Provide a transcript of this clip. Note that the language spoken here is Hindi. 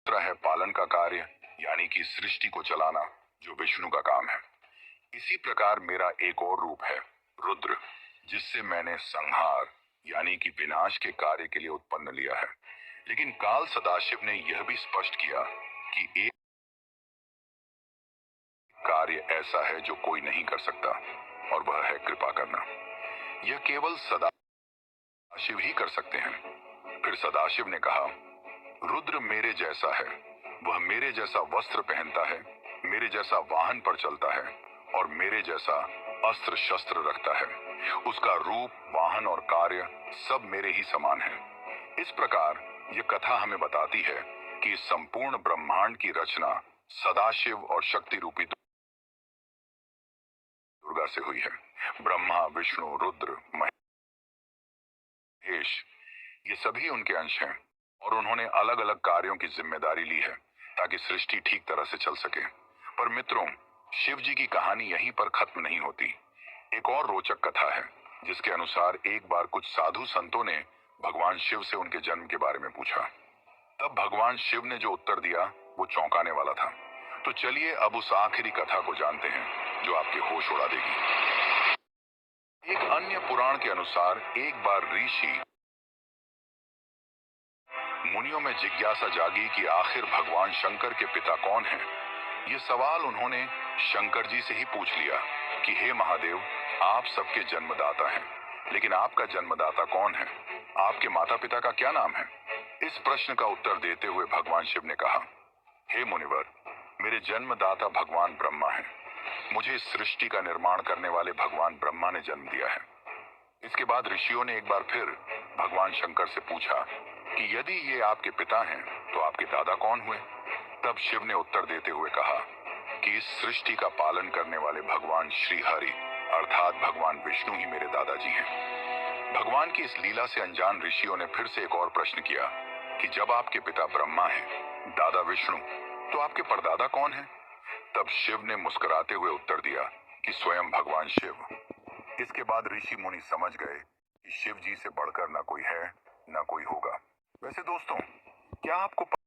दूसरा है पालन का कार्य, यानी कि सृष्टि को चलाना, जो विष्णु का काम है। इसी प्रकार मेरा एक और रूप है, रुद्र, जिससे मैंने संहार यानी कि विनाश के कार्य के लिए उत्पन्न लिया है। लेकिन काल सदाशिव ने यह भी स्पष्ट किया कि एक कार्य ऐसा है जो कोई नहीं कर सकता, और वह है कृपा करना। यह केवल सदाशिव ही कर सकते हैं। फिर सदाशिव ने कहा, रुद्र मेरे जैसा है, वह मेरे जैसा वस्त्र पहनता है, मेरे जैसा वाहन पर चलता है, और मेरे जैसा अस्त्र शस्त्र रखता है। उसका रूप, वाहन और कार्य सब मेरे ही समान है। इस प्रकार यह कथा हमें बताती है कि संपूर्ण ब्रह्मांड की रचना सदाशिव और शक्ति रूपी दुर्गा से हुई है। ब्रह्मा, विष्णु, रुद्र, महेश, ये सभी उनके अंश हैं, और उन्होंने अलग अलग कार्यों की जिम्मेदारी ली है ताकि सृष्टि ठीक तरह से चल सके। पर मित्रों, शिव जी की कहानी यहीं पर खत्म नहीं होती। एक और रोचक कथा है, जिसके अनुसार एक बार कुछ साधु संतों ने भगवान शिव से उनके जन्म के बारे में पूछा। तब भगवान शिव ने जो उत्तर दिया वो चौंकाने वाला था। तो चलिए अब उस आखिरी कथा को जानते हैं जो आपके होश उड़ा देगी। एक अन्य पुराण के अनुसार एक बार ऋषि मुनियों में जिज्ञासा जागी कि आखिर भगवान शंकर के पिता कौन हैं। ये सवाल उन्होंने शंकर जी से ही पूछ लिया कि हे महादेव, आप सबके जन्मदाता हैं, लेकिन आपका जन्मदाता कौन है? आपके माता पिता का क्या नाम है? इस प्रश्न का उत्तर देते हुए भगवान शिव ने कहा, हे मुनिवर, मेरे जन्मदाता भगवान ब्रह्मा हैं। मुझे इस सृष्टि का निर्माण करने वाले भगवान ब्रह्मा ने जन्म दिया है। इसके बाद ऋषियों ने एक बार फिर भगवान शंकर से पूछा कि यदि ये आपके पिता हैं तो आपके दादा कौन हुए? तब शिव ने उत्तर देते हुए कहा कि इस सृष्टि का पालन करने वाले भगवान श्री हरि अर्थात भगवान विष्णु ही मेरे दादाजी हैं। भगवान की इस लीला से अनजान ऋषियों ने फिर से एक और प्रश्न किया कि जब आपके पिता ब्रह्मा हैं, दादा विष्णु, तो आपके परदादा कौन है? तब शिव ने मुस्कुराते हुए उत्तर दिया कि स्वयं भगवान शिव। इसके बाद ऋषि मुनि समझ गए कि शिव जी से बढ़कर ना कोई है, ना कोई होगा। वैसे दोस्तों, क्या आपको